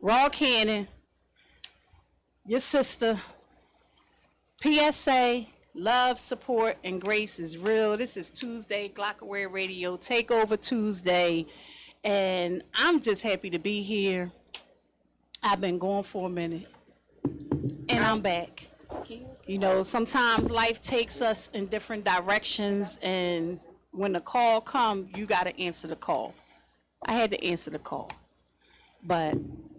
Raw Cannon, your sister. PSA, love, support, and grace is real. This is Tuesday, Glockaware Radio, Takeover Tuesday, and I'm just happy to be here. I've been gone for a minute, and I'm back. You know, sometimes life takes us in different directions, and when the call comes, you got to answer the call. I had to answer the call, but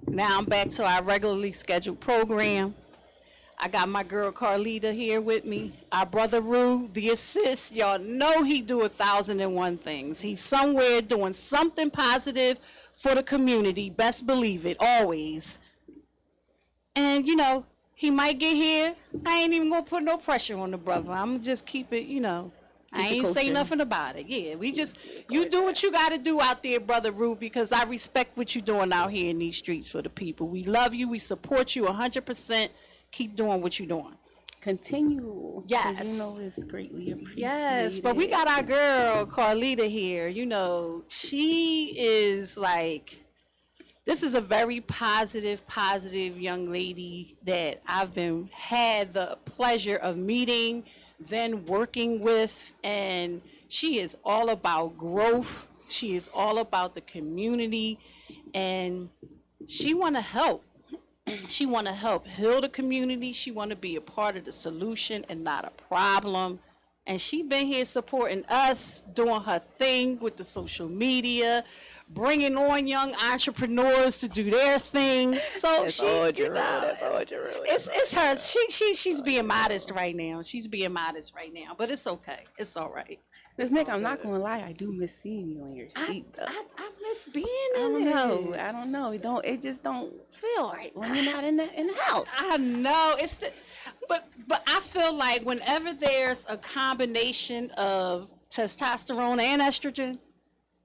now I'm back to our regularly scheduled program. I got my girl Carlita here with me. Our brother Rue, the assist. Y'all know he do 1,001 things. He's somewhere doing something positive for the community. Best believe it, always. And, you know, he might get here. I ain't even going to put no pressure on the brother. I'm going to just keep it, you know. I ain't say nothing about it. Yeah, you do what you got to do out there, Brother Rue, because I respect what you're doing out here in these streets for the people. We love you. We support you 100%. Keep doing what you're doing. Continue. Yes. You know, it's greatly appreciated. Yes, but we got our girl, Carlita, here. You know, she is like, this is a very positive young lady that I've had the pleasure of meeting, then working with, and she is all about growth. She is all about the community, and she want to help. She want to help heal the community. She want to be a part of the solution and not a problem. And she been here supporting us, doing her thing with the social media, bringing on young entrepreneurs to do their thing. So that's she, all you know, it's her. She's being modest right now. She's being modest right now, but it's okay. It's all right. Miss Nick, I'm not gonna lie, I do miss seeing you on your seat. I miss being in it. I don't know. It just don't feel right when you're not in the house. I know but I feel like whenever there's a combination of testosterone and estrogen,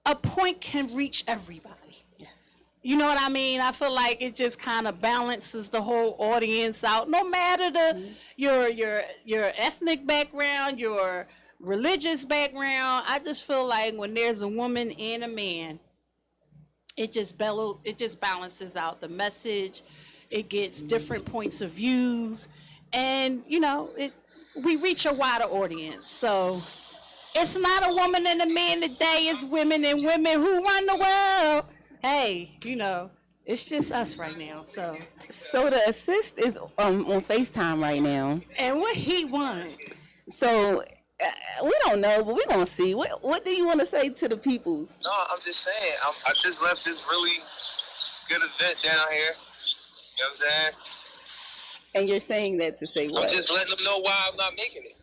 a point can reach everybody. Yes. You know what I mean? I feel like it just kind of balances the whole audience out, no matter your ethnic background, your religious background. I just feel like when there's a woman and a man, it just balances out the message. It gets different points of views, and you know, we reach a wider audience. So it's not a woman and a man today, it's women and women who run the world. Hey, you know, it's just us right now. So the assist is on FaceTime right now. And what he want? So we don't know, but we're going to see. What do you want to say to the peoples? No, I'm just saying, I just left this really good event down here. You know what I'm saying? And you're saying that to say what? I'm just letting them know why I'm not making it.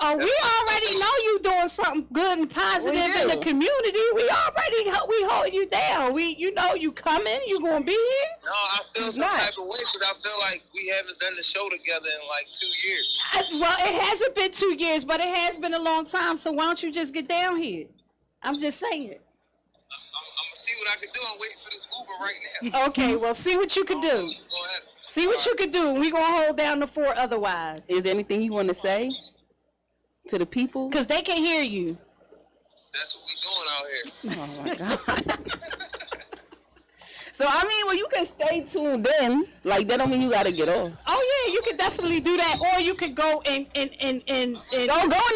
Oh, we already know you doing something good and positive in the community. We hold you down. You know you coming. You gonna be here. No, I feel some type of way because I feel like we haven't done the show together in like 2 years. Well, it hasn't been 2 years, but it has been a long time. So why don't you just get down here? I'm just saying. I'm gonna see what I can do. I'm waiting for this Uber right now. Okay, well, see what you can do. See what you can do. We gonna hold down the fort otherwise. Is there anything you want to say to the people? Because they can hear you. That's what we doing out here. Oh my God. So I mean, well, you can stay tuned in. Like that don't mean you gotta get off. Oh yeah, you can definitely do that, or you could go and go in the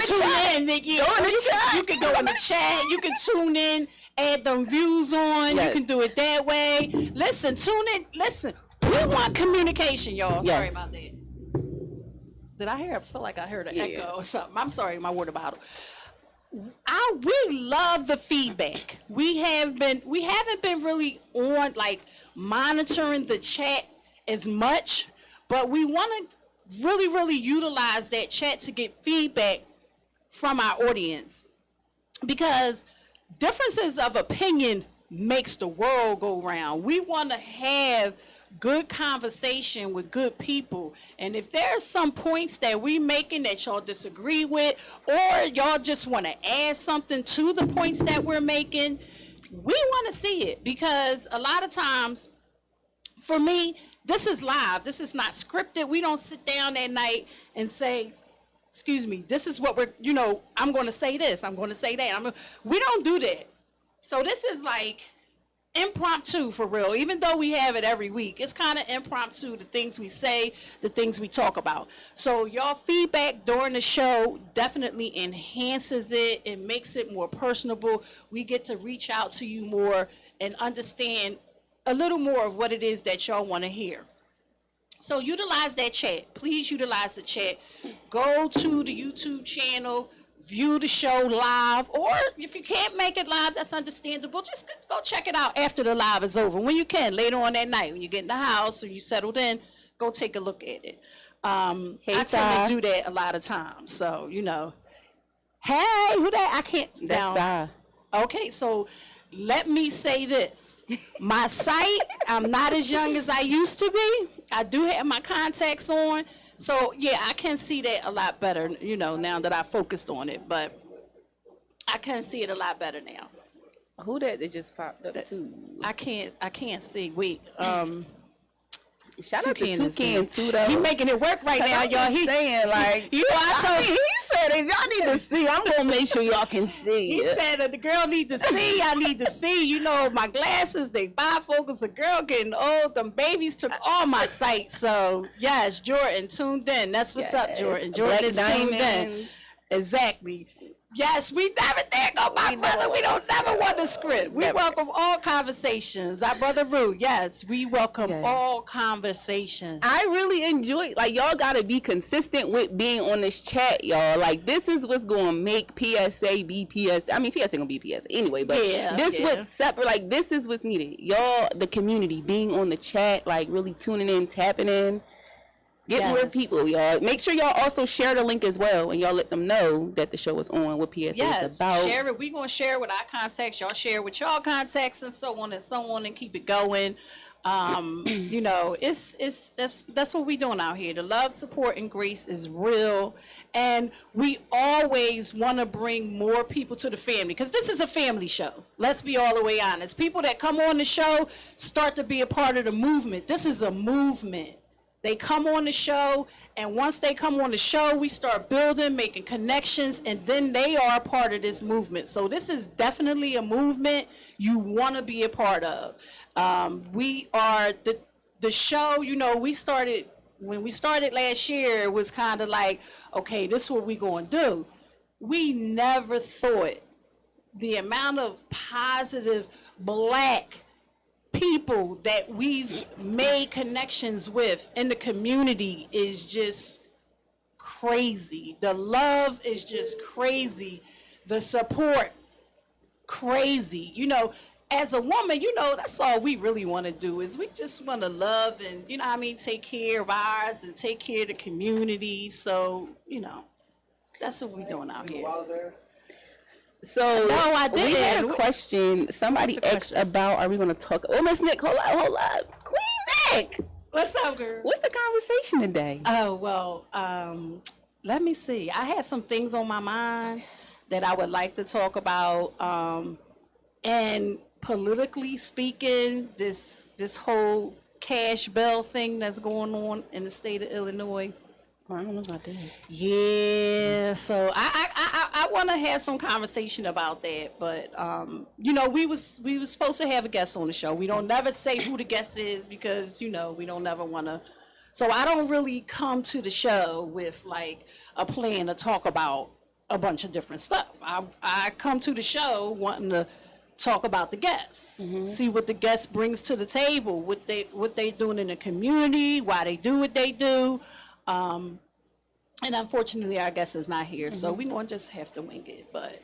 chat. You can go in the chat. You can tune in, add them views on. Yes. You can do it that way. Listen, tune in. Listen, we want communication, y'all. Yes. Sorry about that. Did I hear? I feel like I heard an echo or something. I'm sorry, my water bottle. We love the feedback. We haven't been really on like monitoring the chat as much, but we want to really utilize that chat to get feedback from our audience, because differences of opinion makes the world go round. We want to have good conversation with good people, and if there's some points that we making that y'all disagree with, or y'all just want to add something to the points that we're making, we want to see it, because a lot of times, for me, this is live. This is not scripted. We don't sit down at night and say, excuse me, this is what we're, I'm going to say this, I'm going to say that. We don't do that. So this is like impromptu for real. Even though we have it every week, it's kind of impromptu, the things we say, the things we talk about. So y'all feedback during the show definitely enhances it. It makes it more personable. We get to reach out to you more and understand a little more of what it is that y'all want to hear. So utilize that chat. Please utilize the chat. Go to the YouTube channel, view the show live, or if you can't make it live, that's understandable. Just go check it out after the live is over. When you can, later on that night, when you get in the house or you settled in, go take a look at it. I tend to do that a lot of times. So, you know, hey, who that? I can't. That's Okay, so let me say this. My sight, I'm not as young as I used to be. I do have my contacts on. So, yeah, I can see that a lot better, you know, now that I focused on it. But I can see it a lot better now. Who that just popped up too? I can't see. Wait. Shout out to Toucan too, though. He making it work right now, y'all. He saying like, you know, he said if y'all need to see, I'm gonna make sure y'all can see. He said that the girl need to see. I need to see. You know, my glasses, they bifocals. The girl getting old. Them babies took all my sight. So yes, Jordan tuned in. That's what's up, Jordan. Jordan is tuned in. Exactly. Yes, we never there go, my brother. We don't never want the script. We welcome all conversations. Our brother Rue, yes, we welcome all conversations. I really enjoy, like, y'all gotta be consistent with being on this chat, y'all. Like, this is what's gonna make PSA be PSA. I mean, PSA gonna be PSA anyway, but what's separate. Like, this is what's needed. Y'all, the community, being on the chat, like, really tuning in, tapping in. Get more people, y'all. Make sure y'all also share the link as well, and y'all let them know that the show is on, what PSA is about. Share it. We're going to share it with our contacts. Y'all share it with y'all contacts and so on, and keep it going. You know, that's what we're doing out here. The love, support, and grace is real. And we always want to bring more people to the family, because this is a family show. Let's be all the way honest. People that come on the show start to be a part of the movement. This is a movement. They come on the show, and once they come on the show, we start building, making connections, and then they are a part of this movement. So this is definitely a movement you want to be a part of. We are the show, you know, when we started last year, it was kind of like, okay, this is what we're going to do. We never thought the amount of positive Black people that we've made connections with in the community is just crazy. The love is just crazy. The support, crazy. You know, as a woman, you know, that's all we really want to do is we just want to love and, you know what I mean, take care of ours and take care of the community. So, you know, that's what we're doing out here. So no, I didn't. We had a question. Somebody asked about, are we going to talk? Oh, Miss Nick, hold up. Queen Nick. What's up, girl? What's the conversation today? Oh, well, let me see. I had some things on my mind that I would like to talk about. And politically speaking, this whole cash bail thing that's going on in the state of Illinois. I don't know about that. Yeah, so I want to have some conversation about that, but you know, we was supposed to have a guest on the show. We don't never say who the guest is because, you know, we don't never want to. So I don't really come to the show with like a plan to talk about a bunch of different stuff. I come to the show wanting to talk about the guests, see what the guest brings to the table, what they doing in the community, why they do what they do. And unfortunately, our guest is not here, so we're going to just have to wing it. But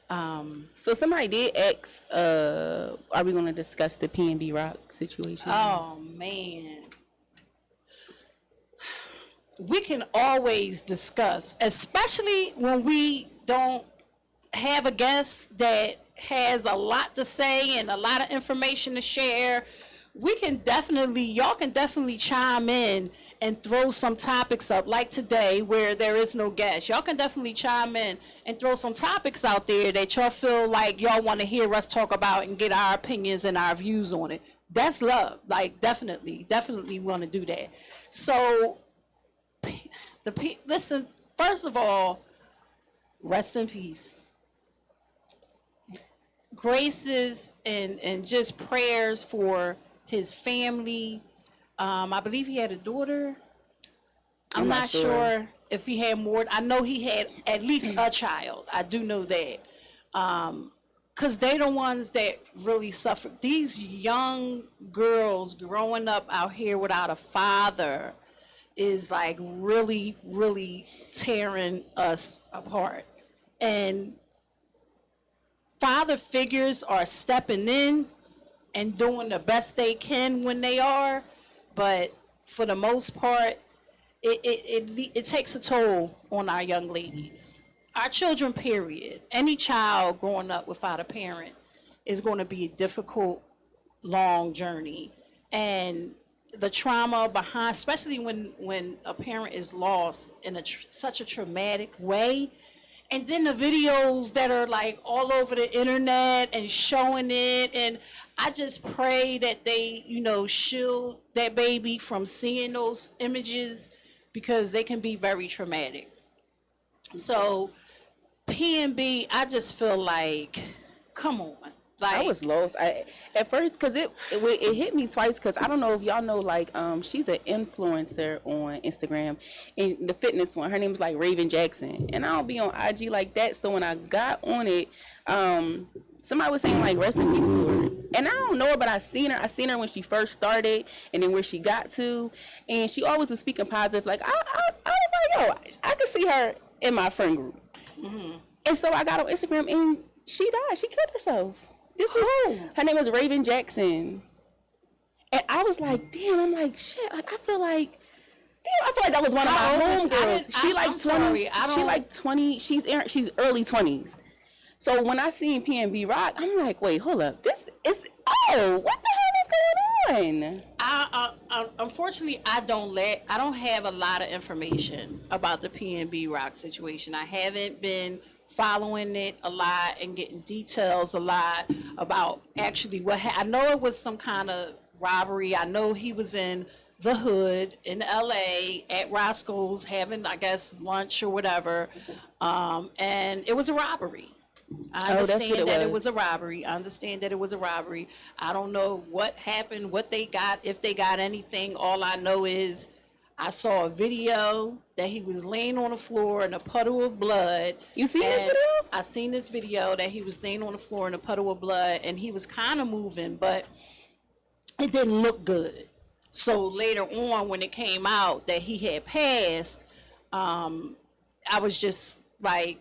so somebody did ask, are we going to discuss the P&B Rock situation? Oh, man. We can always discuss, especially when we don't have a guest that has a lot to say and a lot of information to share. Y'all can definitely chime in and throw some topics up, like today where there is no guest. Y'all can definitely chime in and throw some topics out there that y'all feel like y'all want to hear us talk about and get our opinions and our views on it. That's love. Like, definitely want to do that. So, listen, first of all, rest in peace. graces and just prayers for his family. I believe he had a daughter. I'm not sure if he had more. I know he had at least a child. I do know that. Because they're the ones that really suffer. These young girls growing up out here without a father is like really, really tearing us apart. And father figures are stepping in and doing the best they can when they are, but for the most part, it takes a toll on our young ladies. Our children, period. Any child growing up without a parent is going to be a difficult, long journey. And the trauma behind, especially when a parent is lost in such a traumatic way, and then the videos that are like all over the internet and showing it, and I just pray that they, shield that baby from seeing those images because they can be very traumatic. So PNB, I just feel like, come on. Like, I was lost. At first, because it hit me twice, because I don't know if y'all know, like, she's an influencer on Instagram, and the fitness one, her name is like Raven Jackson, and I don't be on IG like that, so when I got on it, somebody was saying like rest in peace to her, and I don't know her, but I seen her when she first started, and then where she got to, and she always was speaking positive. Like I was like, yo, I could see her in my friend group, and so I got on Instagram, and she died. She killed herself. Her name was Raven Jackson, and I was like, damn. I'm like, shit. Like I feel like that was one of my homegirls. She like 20. She like 20. She's early 20s. So when I seen PNB Rock, I'm like, wait, hold up. This is what the hell is going on? Unfortunately, I don't have a lot of information about the PNB Rock situation. I haven't been following it a lot and getting details a lot about actually what happened. I know it was some kind of robbery. I know he was in the hood in LA at Roscoe's having, I guess, lunch or whatever, and it was a robbery. I understand that it was a robbery. I don't know what happened, what they got, if they got anything. All I know is I saw a video that he was laying on the floor in a puddle of blood. You seen this video? I seen this video that he was laying on the floor in a puddle of blood, and he was kind of moving, but it didn't look good. So later on, when it came out that he had passed, I was just like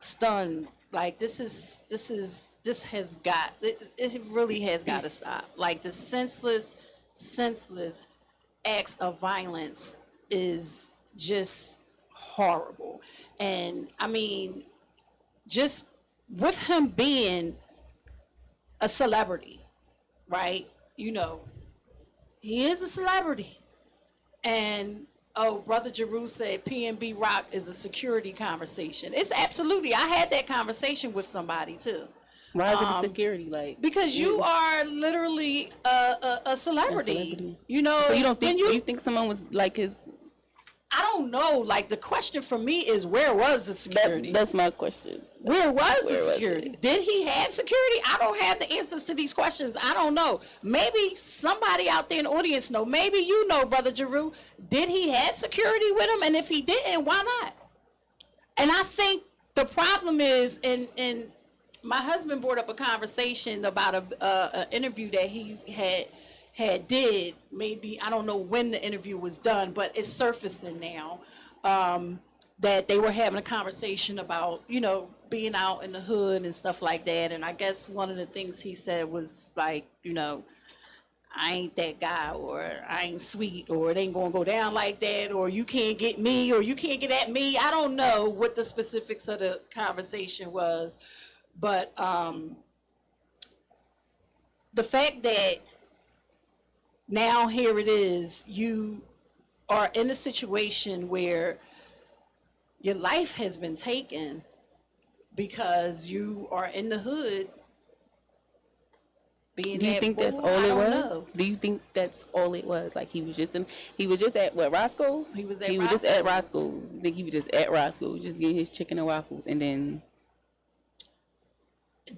stunned. Like it really has got to stop. Like the senseless acts of violence is just horrible. And I mean, just with him being a celebrity, right? He is a celebrity. And Brother Jarue said PNB Rock is a security conversation. It's absolutely. I had that conversation with somebody too. Why is it a security? Like, because you are literally a celebrity. So you don't think you think someone was like his? I don't know. Like, the question for me is, where was the security? That's my question. Where was the security? Did he have security? I don't have the answers to these questions. I don't know. Maybe somebody out there in the audience know. Maybe you know, Brother Jarue. Did he have security with him? And if he didn't, why not? And I think the problem is, and my husband brought up a conversation about an interview that he did. Maybe, I don't know when the interview was done, but it's surfacing now, that they were having a conversation about, being out in the hood and stuff like that. And I guess one of the things he said was like, I ain't that guy, or I ain't sweet, or it ain't gonna go down like that, or you can't get me, or you can't get at me. I don't know what the specifics of the conversation was, but the fact that now here it is, you are in a situation where your life has been taken because you are in the hood. Do you think that's all it was? Do you think that's all it was? Like he was just at what, Roscoe's? He was just at Roscoe's. I think he was just at Roscoe's, just getting his chicken and waffles, and then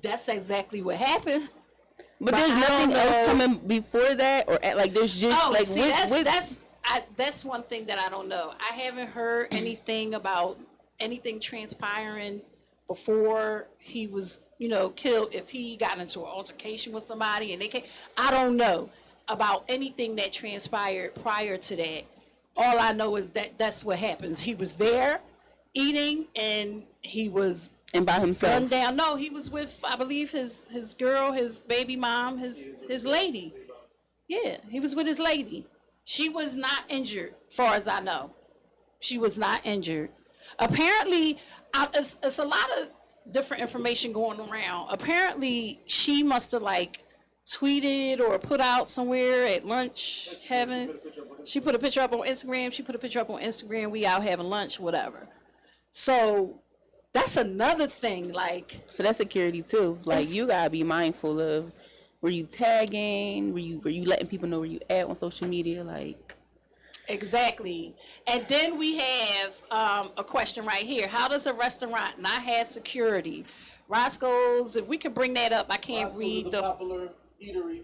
That's exactly what happened. But there's nothing else coming before that, or like there's just like see, that's one thing that I don't know. I haven't heard anything about anything transpiring before he was, killed. If he got into an altercation with somebody and they came, I don't know about anything that transpired prior to that. All I know is that that's what happens. He was there eating, and he was by himself. gunned down. No, he was with, I believe, his girl, his baby mom, his lady. Yeah, he was with his lady. She was not injured, far as I know. She was not injured. Apparently, it's a lot of different information going around. Apparently, she must have tweeted or put out somewhere at lunch having. She put a picture up on Instagram. We out having lunch, whatever. So that's another thing. So that's security too. You gotta be mindful of were you tagging, were you letting people know where you at on social media, Exactly. And then we have a question right here. How does a restaurant not have security? Roscoe's, if we could bring that up, I can't read the popular eatery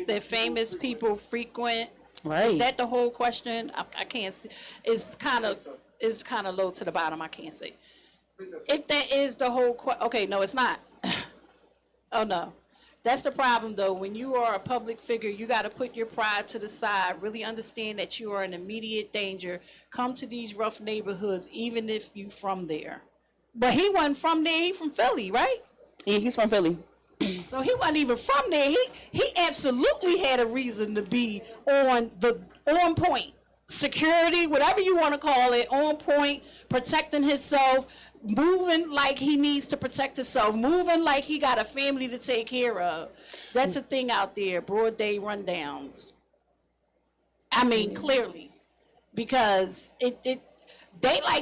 that famous people frequent. Right. Is that the whole question? I can't see. It's kind of low to the bottom. I can't see. If that is the whole question, okay, no, it's not. Oh no. That's the problem, though. When you are a public figure, you got to put your pride to the side, really understand that you are in immediate danger. Come to these rough neighborhoods, even if you from there. But he wasn't from there. He from Philly, right? Yeah, he's from Philly. So he wasn't even from there. He absolutely had a reason to be on point. Security, whatever you want to call it, on point, protecting himself, moving like he needs to protect himself, moving like he got a family to take care of. That's a thing out there, broad day rundowns. I mean, clearly, because they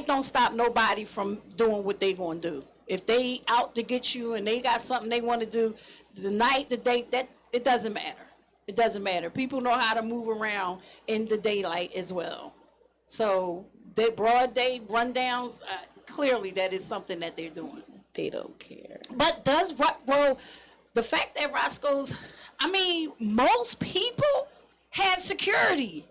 don't stop nobody from doing what they gonna do. If they out to get you and they got something they want to do, the night, the day, that it doesn't matter. It doesn't matter. People know how to move around in the daylight as well. So the broad day rundowns, clearly that is something that they're doing. They don't care. But the fact that Roscoe's, most people have security.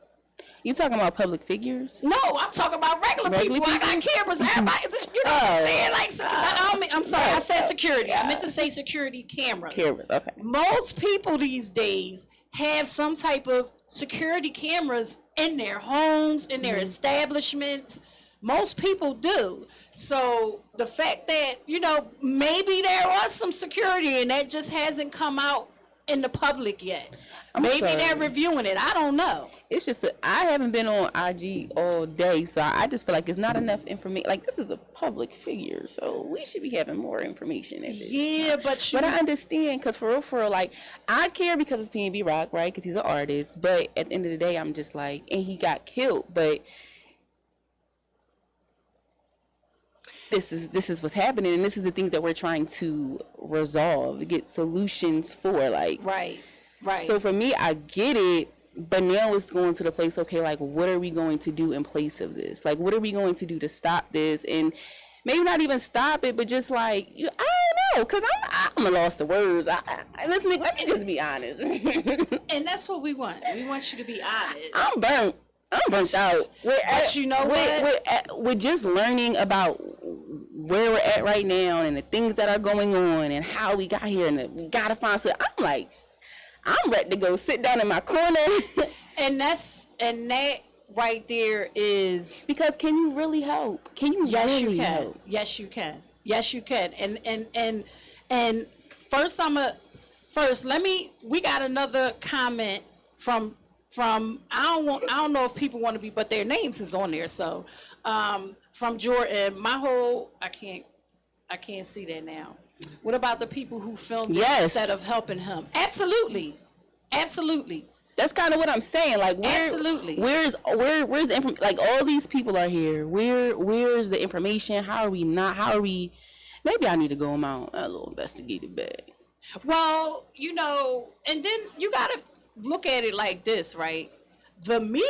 You talking about public figures? No, I'm talking about regular people. I got cameras. Everybody, what I'm saying? I'm sorry, I said security. I meant to say security cameras. Cameras, okay. Most people these days have some type of security cameras in their homes, in their establishments. Most people do. So the fact that, maybe there was some security and that just hasn't come out in the public yet. Maybe they're reviewing it. I don't know. It's just I haven't been on IG all day, so I just feel like it's not enough information. This is a public figure, so we should be having more information. But I understand, because for real, I care because it's P&B Rock, right? Because he's an artist. But at the end of the day, I'm just and he got killed. But this is what's happening, and this is the things that we're trying to resolve, get solutions for. Right. So for me, I get it, but now it's going to the place, okay, what are we going to do in place of this? What are we going to do to stop this? And maybe not even stop it, but just I don't know, because I'm lost the words. Let me just be honest. And that's what we want. We want you to be honest. I'm burnt out. But you know what? We're just learning about where we're at right now and the things that are going on and how we got here, and we got to find something. I'm ready to go sit down in my corner. And that right there is, because can you really help? Can you really help? Yes, you can. Yes, you can. And we got another comment from I don't know if people want to be, but their names is on there. So from Jordan, I can't see that now. What about the people who filmed it instead of helping him? Absolutely. That's kind of what I'm saying. Absolutely. Where's the information? All these people are here. Where's the information? How are we not? Maybe I need to go out a little investigative bag. Well, and then you got to look at it like this, right? The media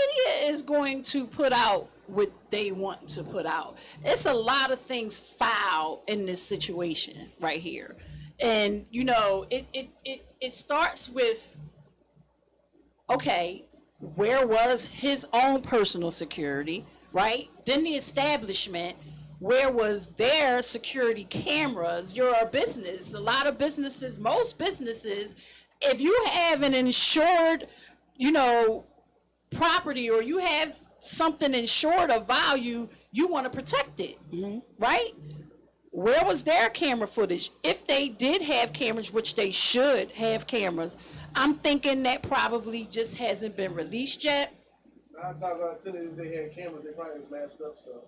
is going to put out what they want to put out. It's a lot of things foul in this situation right here. And you know, it starts with, okay, where was his own personal security, right? Then the establishment, where was their security cameras? You're a business. A lot of businesses, most businesses, if you have an insured, you know, property, or you have something insured of value, you want to protect it, right? Where was their camera footage? If they did have cameras, which they should have cameras, I'm thinking that probably just hasn't been released yet. I'm talking about until they had cameras, they probably was masked up, so.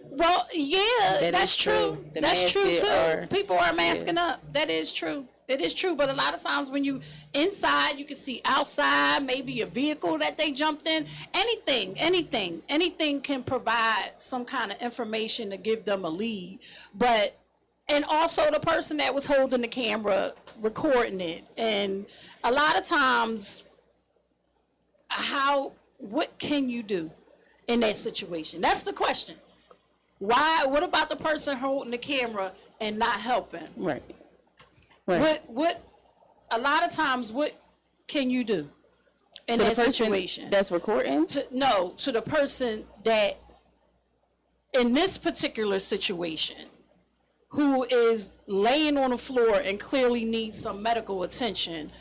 Well, yeah, that's true. That's true too. People are masking up. That is true. It is true. But a lot of times when you inside, you can see outside, maybe a vehicle that they jumped in. Anything can provide some kind of information to give them a lead. But, and also the person that was holding the camera, recording it. And a lot of times, what can you do in that situation? That's the question. Why? What about the person holding the camera and not helping? Right. What? A lot of times, what can you do in that situation? That's recording? To the person that, in this particular situation, who is laying on the floor and clearly needs some medical attention.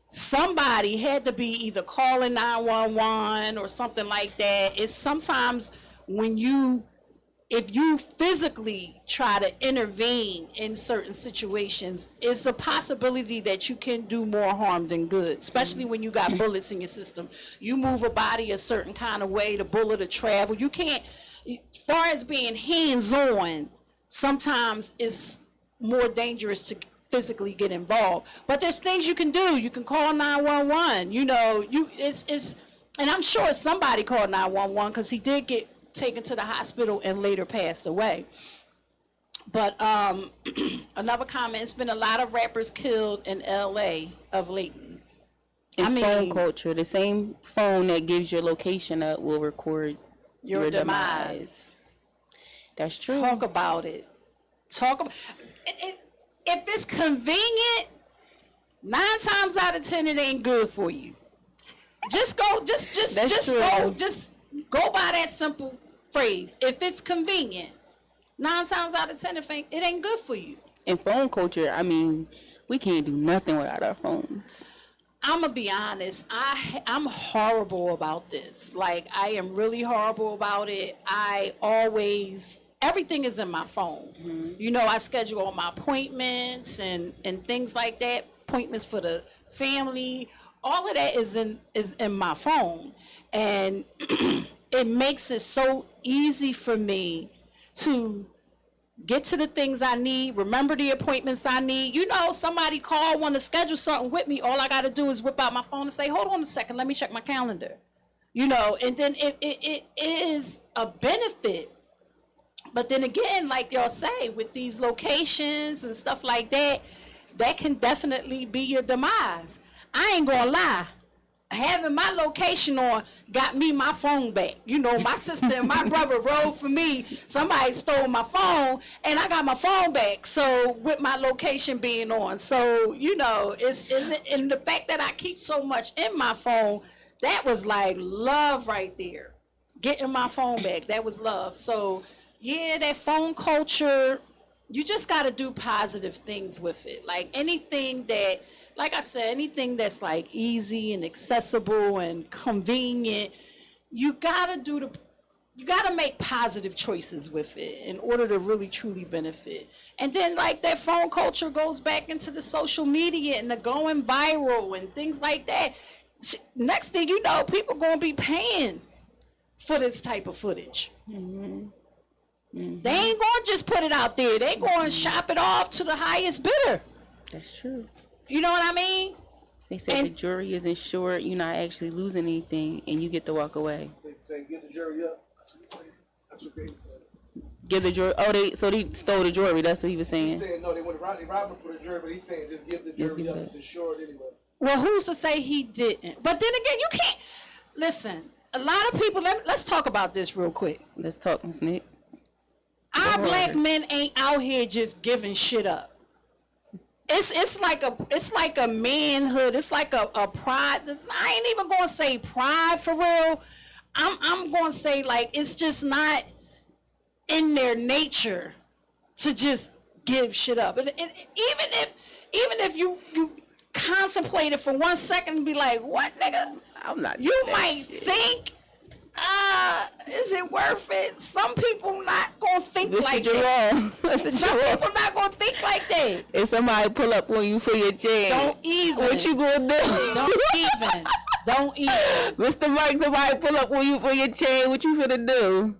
Somebody had to be either calling 911 or something like that. It's sometimes if you physically try to intervene in certain situations, it's a possibility that you can do more harm than good, especially when you got bullets in your system. You move a body a certain kind of way, the bullet will travel. You can't, as far as being hands-on, sometimes it's more dangerous to physically get involved. But there's things you can do. You can call 911. You know, and I'm sure somebody called 911 because he did get taken to the hospital and later passed away. But another comment, it's been a lot of rappers killed in LA of lately. Phone culture, the same phone that gives your location up will record your demise. That's true. Talk about it. If it's convenient, 9 times out of 10 it ain't good for you. Just go by that simple phrase. If it's convenient, 9 times out of 10 it ain't good for you. In phone culture, I mean, we can't do nothing without our phones. I'm gonna be honest. I'm horrible about this. Like, I am really horrible about it. Everything is in my phone. Mm-hmm. You know, I schedule all my appointments and things like that. Appointments for the family. All of that is in my phone, and it makes it so easy for me to get to the things I need, remember the appointments I need. You know, somebody want to schedule something with me, all I got to do is whip out my phone and say, hold on a second, let me check my calendar. You know, and then it is a benefit. But then again, like y'all say, with these locations and stuff like that, that can definitely be your demise. I ain't gonna lie. Having my location on got me my phone back. You know, my sister and my brother rode for me. Somebody stole my phone, and I got my phone back. So with my location being on, so you know, it's in the fact that I keep so much in my phone. That was like love right there. Getting my phone back, that was love. So yeah, that phone culture. You just got to do positive things with it. Like anything that. Like I said, anything that's like easy and accessible and convenient, you gotta make positive choices with it in order to really truly benefit. And then like that phone culture goes back into the social media and the going viral and things like that. Next thing you know, people gonna be paying for this type of footage. Mm-hmm. Mm-hmm. They ain't gonna just put it out there. They gonna shop it off to the highest bidder. That's true. You know what I mean? They say the jury isn't short, you're not actually losing anything, and you get to walk away. They say, get the jury up. That's what they say. Give the jury, so they stole the jewelry, that's what he was saying. He said, no, they robbed him for the jury, but he's saying just give the jury up. It's insured anyway. Well, who's to say he didn't? But then again, you can't. Listen, a lot of people, let's talk about this real quick. Let's talk, Ms. Nick. Our black men ain't out here just giving shit up. it's like a manhood. It's like a pride. I ain't even gonna say pride for real. I'm gonna say like it's just not in their nature to just give shit up. And even if you contemplate it for 1 second and be like, what, nigga? I'm not. You might think, is it worth it? Some people not gonna think like that. Some people not gonna think like that. If somebody pull up on you for your chain, Don't even. what you gonna do? Don't even. Mr. Mike, somebody pull up on you for your chain, what you finna do?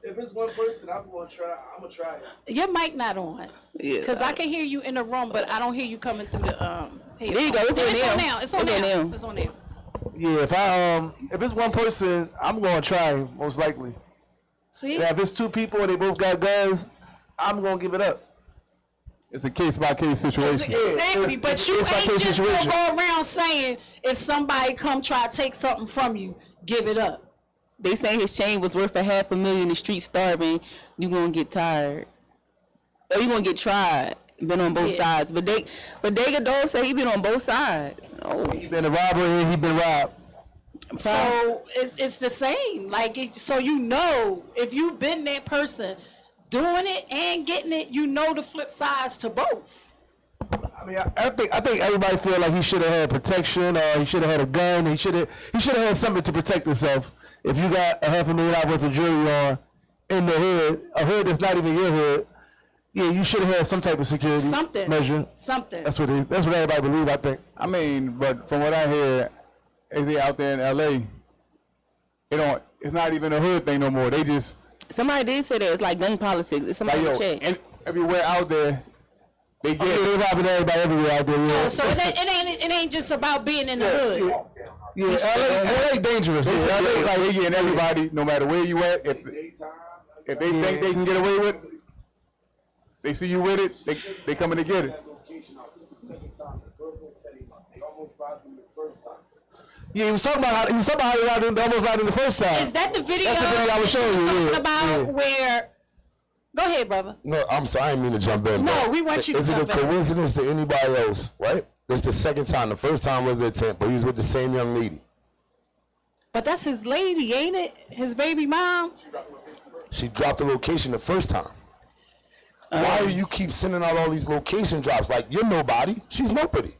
If it's one person, I'm gonna try it. Your mic not on. Yeah. Cause I can hear you in the room, but I don't hear you coming through the There you go. It's on now. It's on now. It's on now. Yeah, if it's one person, I'm gonna try most likely. See? Now, if it's two people and they both got guns, I'm gonna give it up. It's a case by case situation. Exactly, but you it's ain't like just situation. gonna go around saying if somebody come try to take something from you, give it up. They say his chain was worth $500,000 in the street starving. You gonna get tired, or you gonna get tried. Been on both sides, but Dagadol say he been on both sides. Oh, He been a robber and he been robbed. So it's the same. Like so you know if you've been that person doing it and getting it, you know the flip sides to both. I mean, I think everybody feel like he should have had protection, or he should have had a gun. He should have had something to protect himself. If you got $500,000 worth of jewelry on in the hood, a hood that's not even your hood, yeah, you should have had some type of security measure. Something. That's what everybody believe. I think. I mean, but from what I hear, if they out there in LA, it's not even a hood thing no more. They just somebody did say that it's like gun politics. It's somebody like, check. and everywhere out there, they get They robbing everybody everywhere out there. Yeah. Oh, so it ain't just about being in the hood. Yeah, LA dangerous. LA, LA, like they getting everybody, no matter where you at. If they think they can get away with it, they see you with it, they coming to get it. Yeah, he was talking about how they almost lied in the first time. Is that the video? That's the video I was showing you. Talking Yeah, about yeah. where? Go ahead, brother. No, I'm sorry, I didn't mean to jump in. No, but we want you to Is it jump a in. coincidence to anybody else, right? It's the second time. The first time was the attempt, but he was with the same young lady. But that's his lady, ain't it? His baby mom. She dropped the location the first time. Why do you keep sending out all these location drops? Like, you're nobody. She's nobody.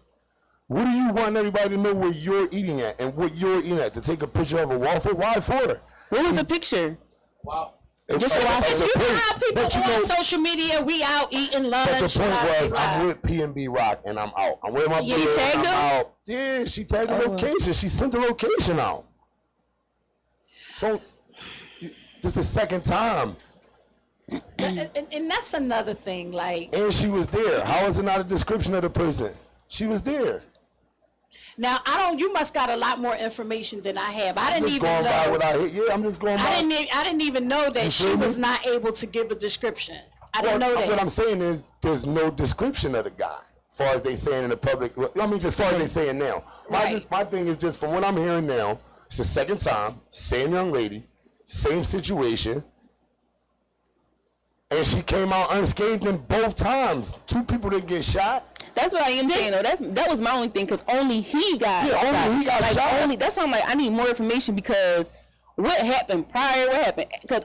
What do you want everybody to know where you're eating at and what you're eating at? To take a picture of a waffle? Why for? What was the picture? Wow. Just a waffle. Because you know how people on social media, we out eating lunch. But the point blah, was, blah, I'm blah. with P&B Rock and I'm out. I'm with my Yeah, brother you tagged and I'm him? out. Yeah, she tagged the location. She sent the location out. So, this is the second time. And that's another thing, like. And she was there. How is it not a description of the person? She was there. Now you must got a lot more information than I have. I didn't Just even going by know. what I hear. Yeah, I'm just going by. I didn't even know that she feel me? was not able to give a description. I didn't know What that. I'm saying is, there's no description of the guy. As far as they saying in the public, I mean, just as far as they saying now. Right. My thing is just from what I'm hearing now, it's the second time, same young lady, same situation, and she came out unscathed in both times. 2 people didn't get shot. That's what I am saying though. That was my only thing because only he got only he got like, shot. Only that's why I'm like I need more information because what happened prior? What happened? Because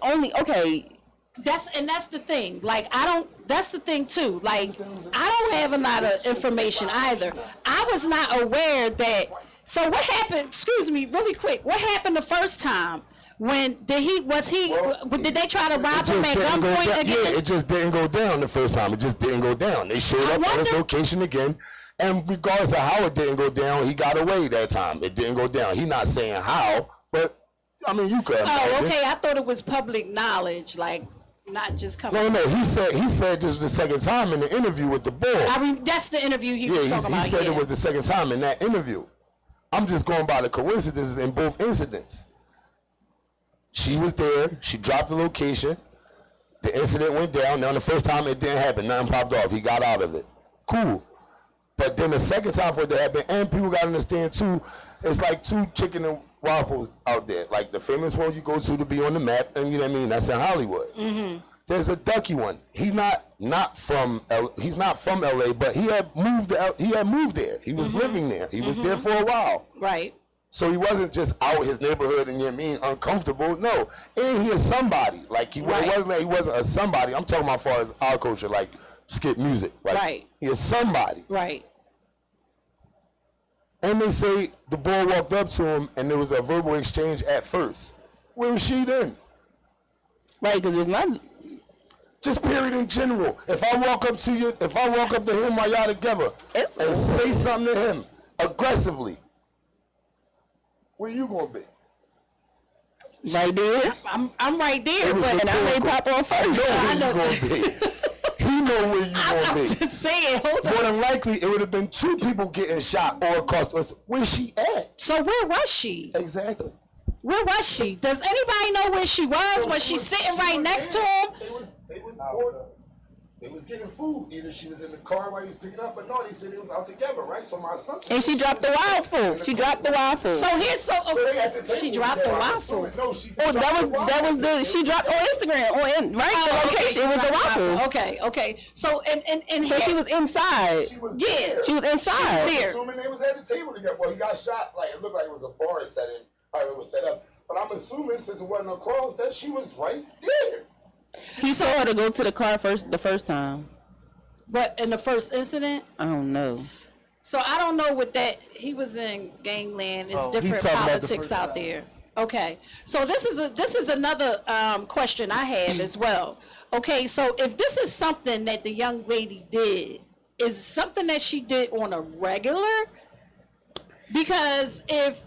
That's the thing. Like that's the thing too. Like I don't have a lot of information either. I was not aware that. So what happened? Excuse me, really quick. What happened the first time? When did they try to rob him at gunpoint again? Yeah, it just didn't go down the first time. It just didn't go down. They showed up at his location again, and regardless of how it didn't go down, he got away that time. It didn't go down. He not saying how, but I mean, you could. Oh, okay. I thought it was public knowledge, like not just coming. No. He said this was the second time in the interview with the bull. That's the interview he was talking about. He said it was the second time in that interview. I'm just going by the coincidences in both incidents. She was there. She dropped the location. The incident went down. Now, the first time it didn't happen. Nothing popped off. He got out of it. Cool. But then the second time for it to happen, and people got to understand, too, it's like 2 chicken and waffles out there. Like the famous one you go to be on the map, and you know what I mean? That's in Hollywood. Mm-hmm. There's a Ducky one. He's not from LA, but he had moved there. He was living there. He was there for a while. Right. So he wasn't just out his neighborhood and uncomfortable. No, and he is somebody. Like it wasn't that he wasn't a somebody. I'm talking about as far as our culture, like skip music. Like, he is somebody. Right. And they say the boy walked up to him and there was a verbal exchange at first. Where was she then? Right, because if my just period in general. If I walk up to him while y'all together and say something to him aggressively, where you gonna be? right there, I'm right there, but and I may pop on first. I know where you gonna be. He know where you gonna I'm be. just saying, hold on. More than likely, it would have been 2 people getting shot or across us. Where's she at? So where was she? Exactly. Where was she? Does anybody know where she was? Was she sitting right next to him? They was getting food. Either she was in the car while he was picking up, but no, they said they was out together, right? So my assumption. And she dropped the wild food. She dropped the wild food. So here's she dropped the waffle. No, she. Oh, that was the she dropped on Instagram the location. It was the waffle. Okay. So and So she was inside. She was Yeah. there. She was inside. there. Assuming they was at the table together. Well, he got shot. Like it looked like it was a bar setting. However it was set up. But I'm assuming since it wasn't across that she was right there. He saw her to go to the car the first time. But in the first incident, I don't know. so I don't know what that he was in gangland. It's he different talking about the politics first out there. Okay, so this is another question I have as well. Okay, so if this is something that the young lady did, is it something that she did on a regular? Because if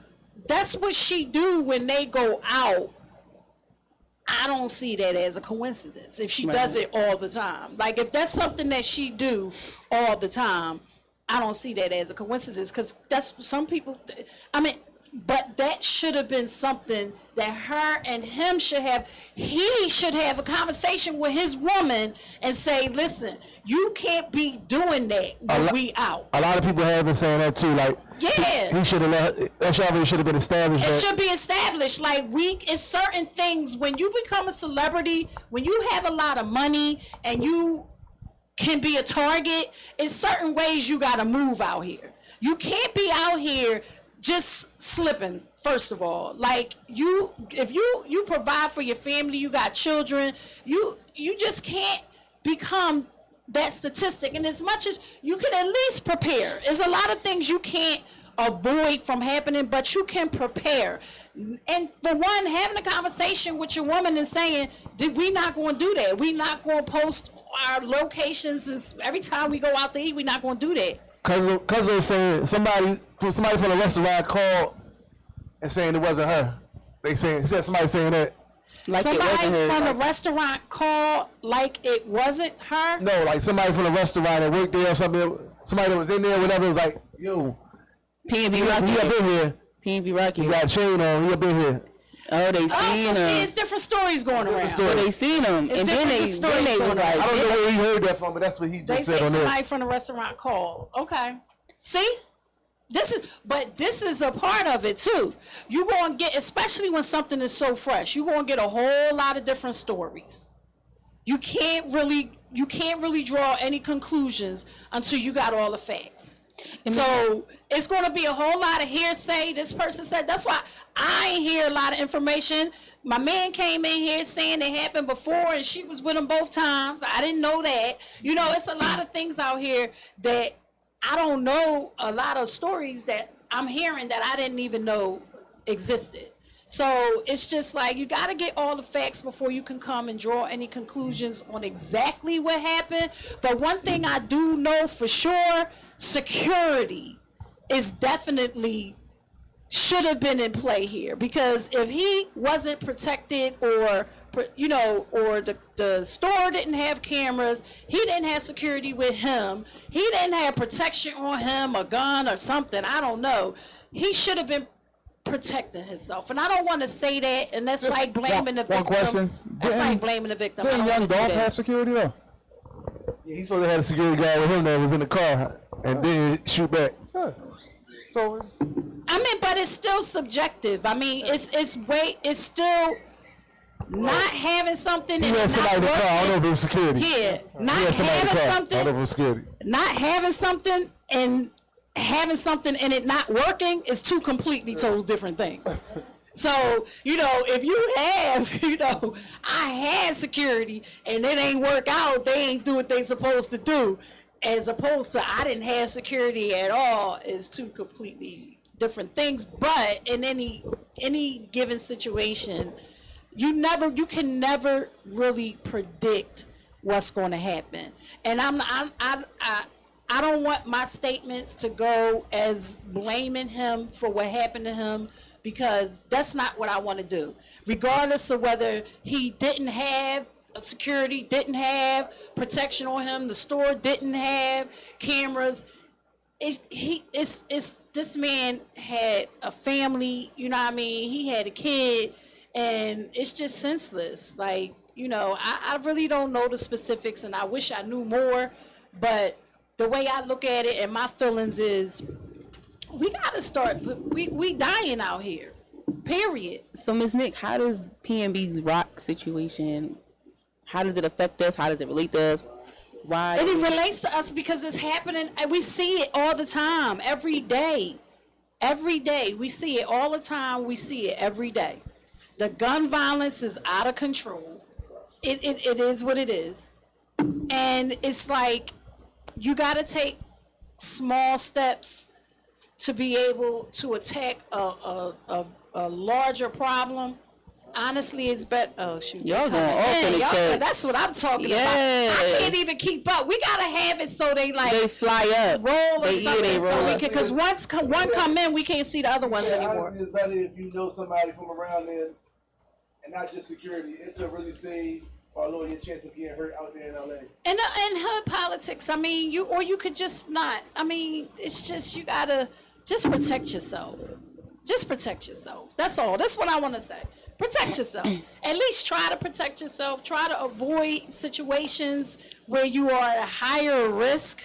that's what she do when they go out, I don't see that as a coincidence if she does it all the time. Like if that's something that she do all the time, I don't see that as a coincidence because that's some people, I mean, but that should have been something that her and him should have. He should have a conversation with his woman and say, listen, you can't be doing that when we out. A lot of people have been saying that too. Like, Yeah. he should have that already should have been established. It should be established. Like it's certain things when you become a celebrity, when you have a lot of money and you can be a target, in certain ways you gotta move out here. You can't be out here just slipping, first of all. Like if you provide for your family, you got children, you just can't become that statistic. And as much as you can at least prepare. There's a lot of things you can't avoid from happening, but you can prepare. And for one, having a conversation with your woman and saying, we not going to do that. We not going to post our locations, and every time we go out to eat, we not going to do that. Cause they're saying somebody from the restaurant called and saying it wasn't her. Said somebody saying that. Like somebody from the restaurant called like it wasn't her? No, like somebody from the restaurant that worked there or something. Somebody that was in there, whatever, was like, yo, P&B he up Rocky. in here. P&B Rocky. He got a chain on. He up in here. Oh, they seen him. It's different stories going around. But they seen him, It's and then they different stories was going like, on. I don't know where he heard that from, but that's what he They just say said on somebody there. from the restaurant called. Okay. See? This is a part of it too. You're going to get, especially when something is so fresh, you're going to get a whole lot of different stories. You can't really draw any conclusions until you got all the facts. So it's going to be a whole lot of hearsay. This person said, that's why I ain't hear a lot of information. My man came in here saying it happened before and she was with him both times. I didn't know that. You know, it's a lot of things out here that I don't know, a lot of stories that I'm hearing that I didn't even know existed. So it's just like you got to get all the facts before you can come and draw any conclusions on exactly what happened. But one thing I do know for sure, security is definitely should have been in play here, because if he wasn't protected or the store didn't have cameras, he didn't have security with him, he didn't have protection on him, a gun or something, I don't know, he should have been protecting himself. And I don't want to say that, and that's like blaming the victim. One question. That's like blaming the victim. I Didn't don't Young wanna do Dolph that. have security though? Yeah, he's supposed to have a security guard with him that was in the car and then shoot back. Yeah. So I mean, but it's still subjective. I mean, it's still not having something He and had it somebody in not the car. I don't know working. if it was security. Yeah, not He had somebody in the having car. I don't know something, if it was security. not having something and having something and it not working is two completely total different things. So, you know, if you have, you know, I had security and it ain't work out, they ain't do what they supposed to do, as opposed to I didn't have security at all, is two completely different things. But in any given situation, you can never really predict what's going to happen. And I don't want my statements to go as blaming him for what happened to him, because that's not what I want to do. Regardless of whether he didn't have security, didn't have protection on him, the store didn't have cameras. This man had a family, you know what I mean? He had a kid, and it's just senseless. Like, you know, I really don't know the specifics, and I wish I knew more, but the way I look at it and my feelings is, we gotta start. We dying out here. Period. So, Ms. Nick, how does PNB's rock situation? How does it affect us? How does it relate to us? Why? And it relates to us because it's happening, and we see it all the time, every day. Every day we see it all the time. We see it every day. The gun violence is out of control. It is what it is, and it's like you got to take small steps to be able to attack a larger problem. Honestly, it's better. Oh shoot! Y'all going off in the chat. That's what I'm talking about. I can't even keep up. We gotta have it so they like they fly up, roll or they something, roll so we up. can. Because once one come in, we can't see the other ones anymore. Honestly, it's better if you know somebody from around there, and not just security. It could really save or lower your chance of getting hurt out there in LA. And hood politics. I mean, you could just not. I mean, it's just you gotta just protect yourself. Just protect yourself. That's all. That's what I want to say. Protect yourself. At least try to protect yourself. Try to avoid situations where you are at a higher risk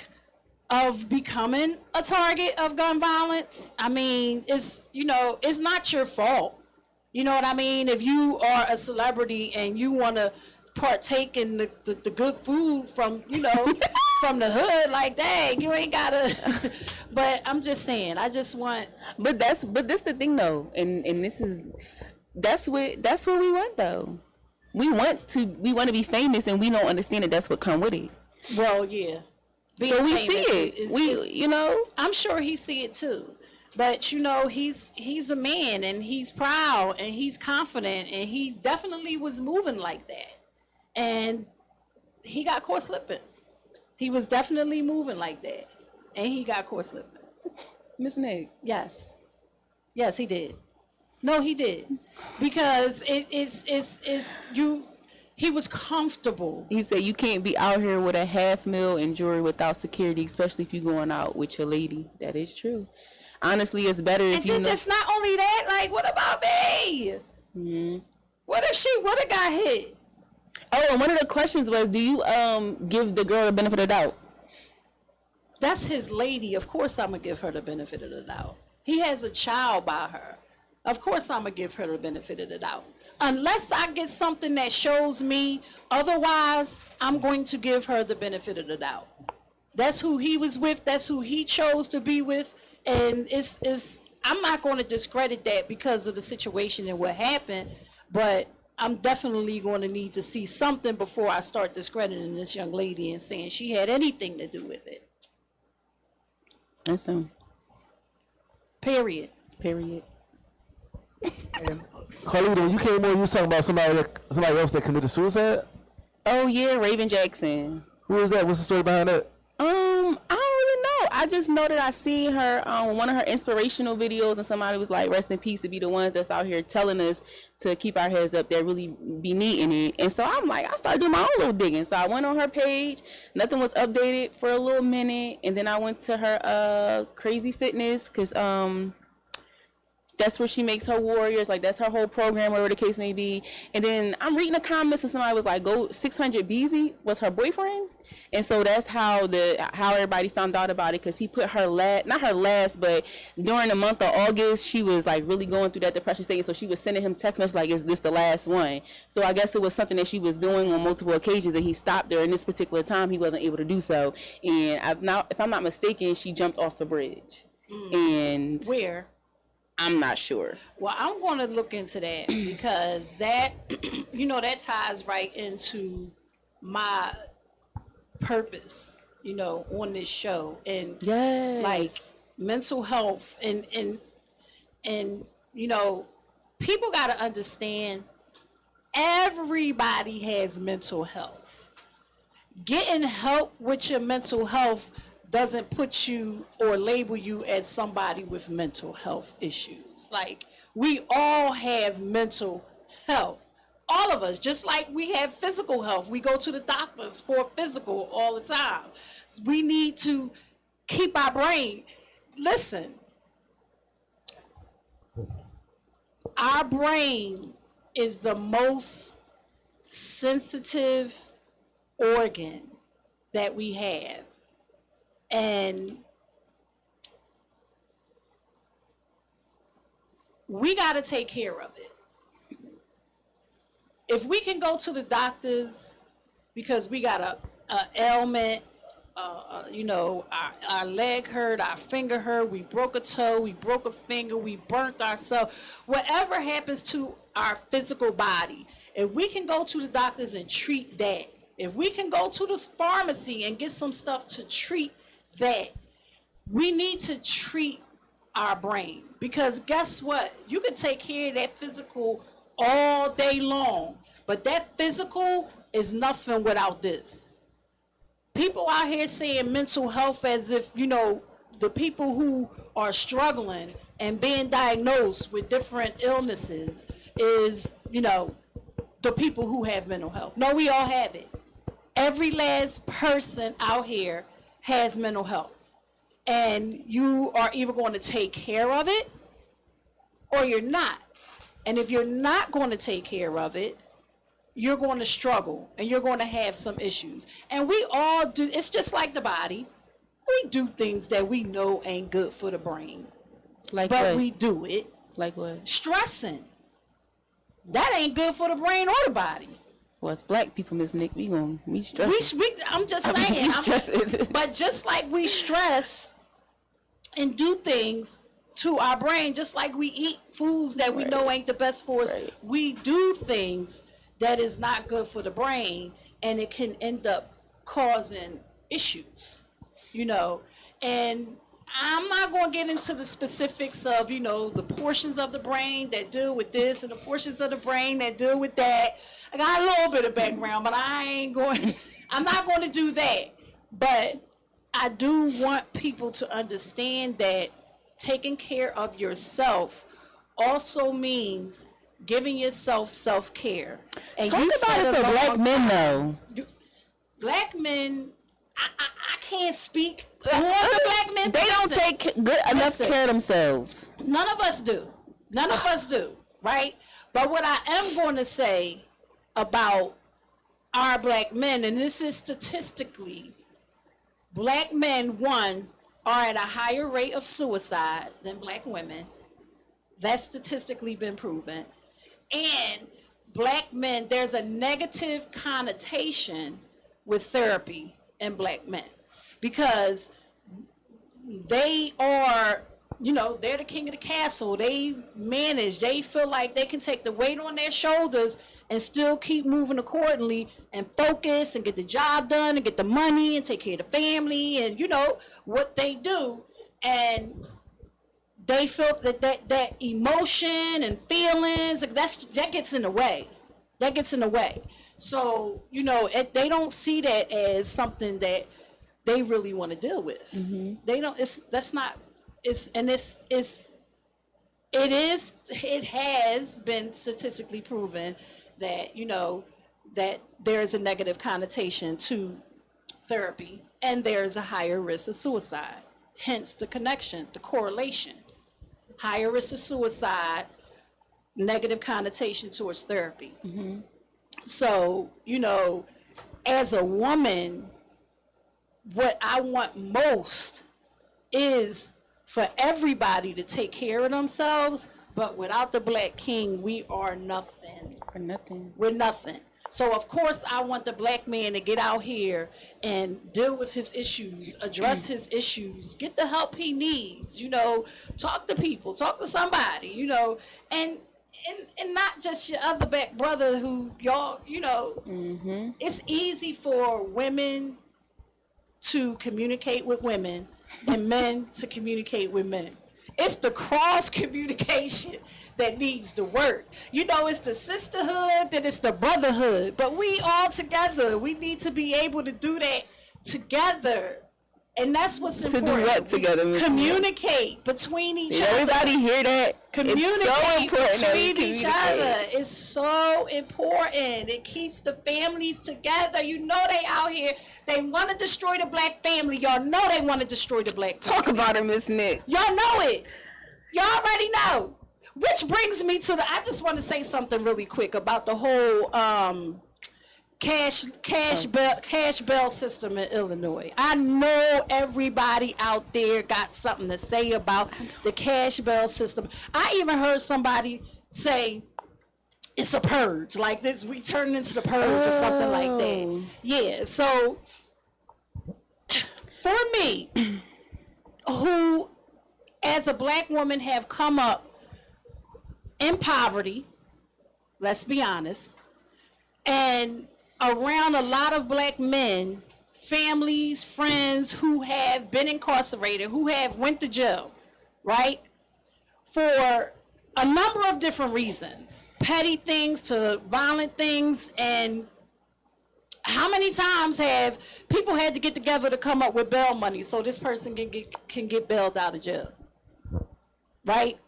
of becoming a target of gun violence. I mean, it's not your fault. You know what I mean? If you are a celebrity and you want to partake in the good food from, from the hood, like, dang, you ain't gotta. But I'm just saying, I just want. But this the thing though, and this is. That's what we want though. We want to be famous, and we don't understand that that's what come with it. Well, yeah. So we see it. I'm sure he see it too. But he's a man, and he's proud, and he's confident, and he definitely was moving like that. And he got caught slipping. He was definitely moving like that, and he got caught slipping. Miss Nick. Yes, he did. No, he did, because he was comfortable. He said you can't be out here with a $500,000 in jewelry without security, especially if you're going out with your lady. That is true. Honestly, it's better if you. And then it's not only that. Like, what about me? Mm-hmm. What if she would have got hit? Oh, and one of the questions was, do you give the girl the benefit of the doubt? That's his lady. Of course, I'm gonna give her the benefit of the doubt. He has a child by her. Of course, I'm going to give her the benefit of the doubt. Unless I get something that shows me otherwise, I'm going to give her the benefit of the doubt. That's who he was with. That's who he chose to be with. And I'm not going to discredit that because of the situation and what happened, but I'm definitely going to need to see something before I start discrediting this young lady and saying she had anything to do with it. That's him. Period. And Carlita, when you came on, you was talking about somebody else that committed suicide? Oh yeah, Raven Jackson. Who is that? What's the story behind that? I don't really know. I just know that I seen her on one of her inspirational videos, and somebody was like, "Rest in peace," to be the ones that's out here telling us to keep our heads up, that really be needing it. And so I'm like, I started doing my own little digging. So I went on her page. Nothing was updated for a little minute, and then I went to her Crazy Fitness, because that's where she makes her warriors. Like, that's her whole program, whatever the case may be. And then I'm reading the comments and somebody was like, go 600 BZ was her boyfriend. And so that's how everybody found out about it, because he put her not her last, but during the month of August, she was like really going through that depression stage. So she was sending him text messages like, is this the last one? So I guess it was something that she was doing on multiple occasions, and he stopped her. In this particular time, he wasn't able to do so. And if I'm not mistaken, she jumped off the bridge. And where? I'm not sure. Well, I'm going to look into that because that, that ties right into my purpose, on this show. And like mental health and people got to understand everybody has mental health. Getting help with your mental health doesn't put you or label you as somebody with mental health issues. Like, we all have mental health. All of us, just like we have physical health. We go to the doctors for physical all the time. We need to keep our brain. Listen, our brain is the most sensitive organ that we have. And we got to take care of it. If we can go to the doctors because we got a ailment, our leg hurt, our finger hurt, we broke a toe, we broke a finger, we burnt ourselves, whatever happens to our physical body, if we can go to the doctors and treat that, if we can go to the pharmacy and get some stuff to treat that, we need to treat our brain, because guess what? You can take care of that physical all day long, but that physical is nothing without this. People out here saying mental health as if, the people who are struggling and being diagnosed with different illnesses is, the people who have mental health. No, we all have it. Every last person out here has mental health, and you are either going to take care of it or you're not. And if you're not going to take care of it, you're going to struggle and you're going to have some issues. And we all do. It's just like the body. We do things that we know ain't good for the brain, but what? We do it. Like what? Stressing. That ain't good for the brain or the body. Well, it's black people, Miss Nick. We stress. I'm just saying. But just like we stress and do things to our brain, just like we eat foods that we know ain't the best for us, we do things that is not good for the brain, and it can end up causing issues, And I'm not going to get into the specifics of, the portions of the brain that deal with this and the portions of the brain that deal with that. I got a little bit of background, but I'm not going to do that. But I do want people to understand that taking care of yourself also means giving yourself self-care. And talk about it for black men, though. Black men, I can't speak for the black men. They don't take enough care of themselves. None of us do. None of us do, right? But what I am going to say about our black men, and this is statistically, black men, one, are at a higher rate of suicide than black women. That's statistically been proven. And black men, there's a negative connotation with therapy in black men, because they are, they're the king of the castle. They manage, they feel like they can take the weight on their shoulders and still keep moving accordingly and focus and get the job done and get the money and take care of the family and what they do. And they feel that emotion and feelings, that gets in the way. That gets in the way. So, they don't see that as something that they really want to deal with. Mm-hmm. They don't, it has been statistically proven that, that there's a negative connotation to therapy and there's a higher risk of suicide. Hence the connection, the correlation. higher risk of suicide, negative connotation towards therapy. So, as a woman, what I want most is for everybody to take care of themselves, but without the Black King, we are nothing. We're nothing. So, of course, I want the Black man to get out here and deal with his issues, address his issues, get the help he needs, talk to people, talk to somebody, and not just your other Black brother who y'all, It's easy for women to communicate with women and men to communicate with men. It's the cross communication that needs to work. It's the sisterhood, then it's the brotherhood. But we all together, we need to be able to do that together. And that's what's important. To do what together? Communicate between each other. Everybody hear that? Communicate between each communicate. other. It's so important. It keeps the families together. They out here. They want to destroy the Black family. Y'all know they want to destroy the Black family. Talk about it, Miss Nick. Y'all know it. Y'all already know. Which brings me to I just want to say something really quick about the whole cash bail system in Illinois. I know everybody out there got something to say about the cash bail system. I even heard somebody say it's a purge, like this, we turn into the purge or something like that. Yeah, so for me, who as a Black woman have come up in poverty, let's be honest, and around a lot of Black men, families, friends who have been incarcerated, who have went to jail, right? For a number of different reasons, petty things to violent things. And how many times have people had to get together to come up with bail money so this person can get bailed out of jail, right?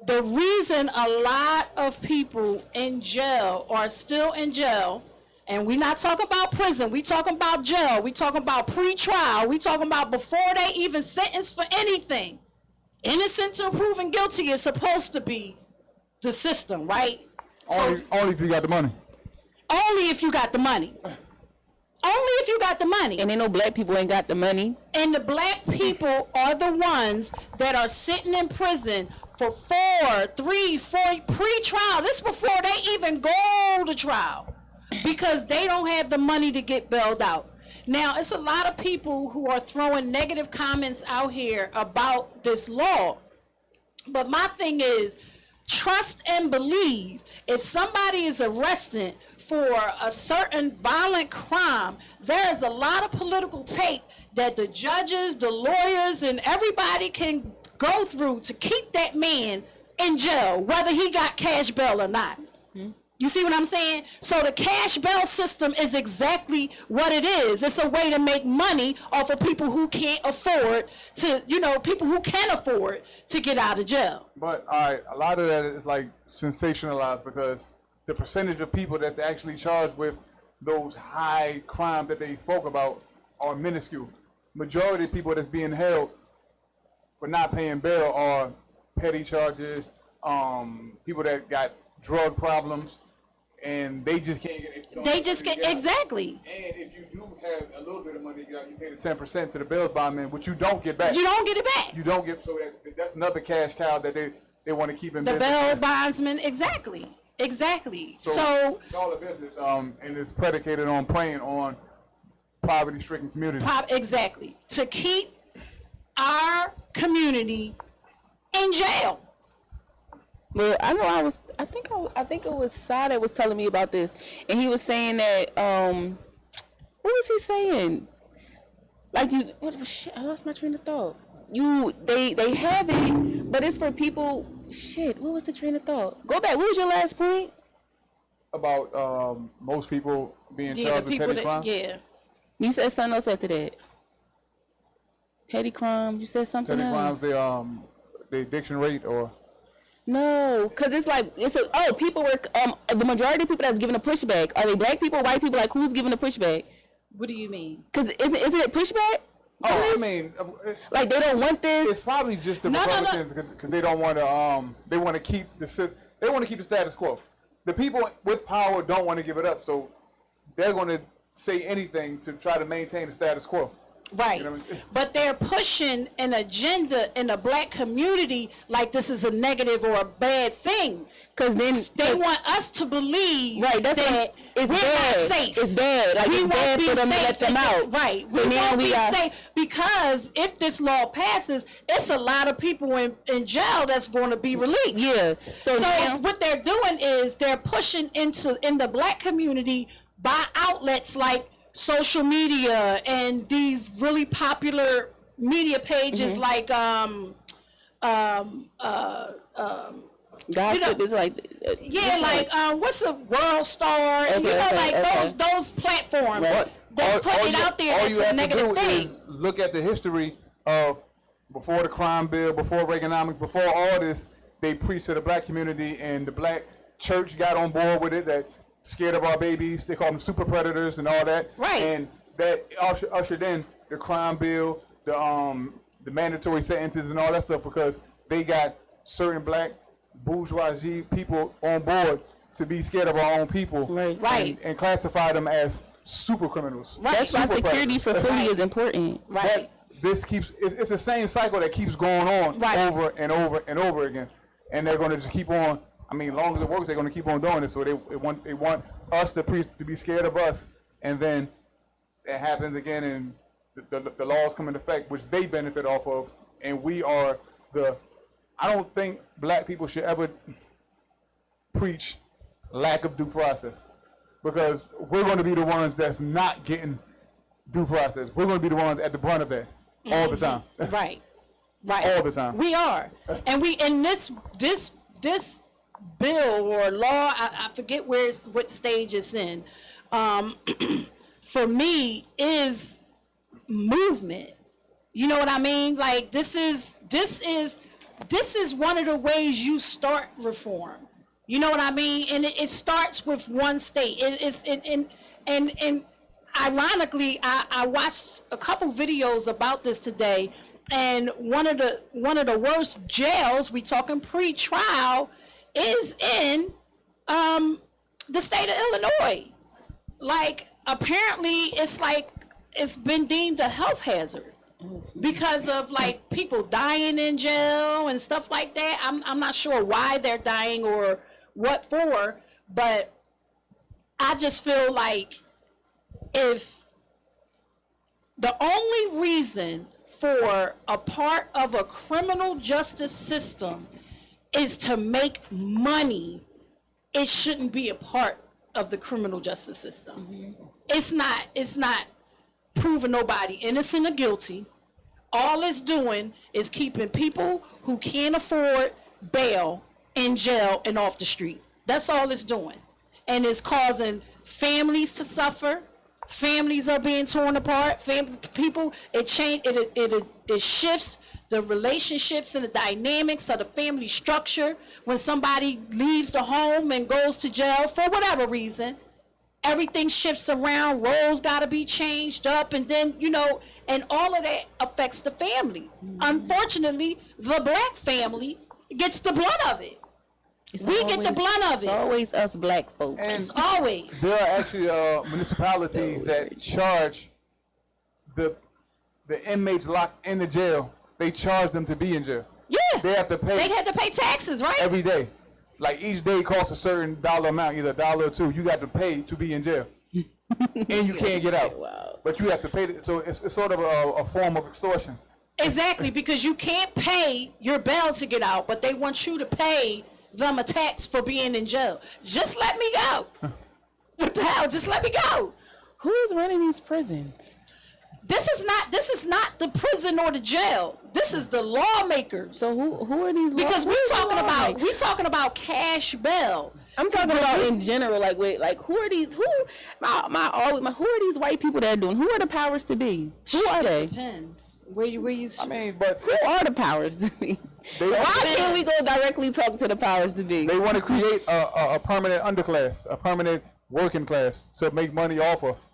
The reason a lot of people in jail are still in jail, and we're not talking about prison, we talking about jail, we talking about pre-trial, we talking about before they even sentenced for anything. Innocent to proven guilty is supposed to be the system, right? Only if you got the money. Only if you got the money. Only if you got the money. And they know Black people ain't got the money. And the Black people are the ones that are sitting in prison for 4, 3, 4 pre-trial. This before they even go to trial, because they don't have the money to get bailed out. Now, it's a lot of people who are throwing negative comments out here about this law. But my thing is, trust and believe. If somebody is arrested for a certain violent crime, there is a lot of political tape that the judges, the lawyers, and everybody can go through to keep that man in jail, whether he got cash bail or not. You see what I'm saying? So the cash bail system is exactly what it is. It's a way to make money off of people who can't afford to, people who can afford to get out of jail. But a lot of that is like sensationalized, because the percentage of people that's actually charged with those high crimes that they spoke about are minuscule. Majority of people that's being held for not paying bail are petty charges, people that got drug problems, and they just can't get it. They just get, exactly. And if you do have a little bit of money, you pay the 10% to the bail bondman, which you don't get back. You don't get it back. You don't get, so that's another cash cow that they want to keep in business. The bail bondsman, exactly. So it's all a business, and it's predicated on preying on poverty-stricken communities. Exactly. To keep our community in jail. Well, I know I think it was Sa that was telling me about this, and he was saying that what was he saying? Like shit, I lost my train of thought. They have it, but it's for people. Shit, what was the train of thought? Go back. What was your last point? About most people being charged with petty crimes. Yeah. You said something else after that. Petty crime. You said something Petty else. crimes, the addiction rate, or no, because people were the majority of people that's giving a pushback. Are they Black people, white people? Like, who's giving a pushback? What do you mean? Because isn't it pushback? Oh, I mean, like they don't want this. it's probably just the Republicans because they don't want to. They want to keep the status quo. The people with power don't want to give it up, so they're going to say anything to try to maintain the status quo. Right. You know what I mean? But they're pushing an agenda in the black community like this is a negative or a bad thing. Because then they want us to believe that's that it's we're bad. not safe. It's bad. Like we it's bad for them to let them out. Right. So we now won't be got safe because if this law passes, it's a lot of people in jail that's going to be released. Yeah. So what they're doing is they're pushing in the black community by outlets like social media and these really popular media pages like gossip is like what's a World Star and those platforms that put it out there that's a negative thing. Is look at the history of before the crime bill, before Reaganomics, before all this. They preached to the black community, and the black church got on board with it. That scared of our babies. They call them super predators and all that. Right. And that ushered in the crime bill, the mandatory sentences and all that stuff because they got certain black bourgeoisie people on board to be scared of our own people. Right. And classify them as super criminals. Right. That's why security for Philly is important. Right. This keeps it's the same cycle that keeps going on over and over and over again. And they're going to just keep on. I mean, as long as it works, they're going to keep on doing it. So they want us to be scared of us, and then it happens again, and the laws come into effect, which they benefit off of, and we are the. I don't think black people should ever preach lack of due process, because we're going to be the ones that's not getting due process. We're going to be the ones at the brunt of that all the time. Right. All the time. We are, and we in this bill or law, I forget what stage it's in, for me is movement. You know what I mean? Like this is one of the ways you start reform. You know what I mean? And it starts with one state. And ironically, I watched a couple videos about this today, and one of the worst jails, we talking pre-trial, is in the state of Illinois. Like apparently it's been deemed a health hazard because of like people dying in jail and stuff like that. I'm not sure why they're dying or what for, but I just feel like if the only reason for a part of a criminal justice system is to make money, it shouldn't be a part of the criminal justice system. Mm-hmm. It's not proving nobody innocent or guilty. All it's doing is keeping people who can't afford bail in jail and off the street. That's all it's doing. And it's causing families to suffer. Families are being torn apart. It shifts the relationships and the dynamics of the family structure. When somebody leaves the home and goes to jail for whatever reason, everything shifts around. Roles got to be changed up, and then and all of that affects the family. Mm-hmm. Unfortunately, the black family gets the brunt of it. We get the brunt of it. It's always us black folks. And it's always. There are actually municipalities that charge the inmates locked in the jail. They charge them to be in jail. Yeah. They have to pay. They had to pay taxes, right? Every day. Like each day costs a certain dollar amount, either $1 or $2. You got to pay to be in jail. And you can't get out. Wow. But you have to pay. So it's sort of a form of extortion. Exactly, because you can't pay your bail to get out, but they want you to pay them a tax for being in jail. Just let me go. What the hell? Just let me go. Who is running these prisons? This is not the prison or the jail. This is the lawmakers. So who are these? Because we're talking about cash bail. I'm talking about in general, who are these? Who are these white people that are doing? Who are the powers to be? Who are they? Depends where you. I mean, but who are the powers to be? Why can't we go directly talk to the powers to be? They want to create a permanent underclass, a permanent working class to make money off of.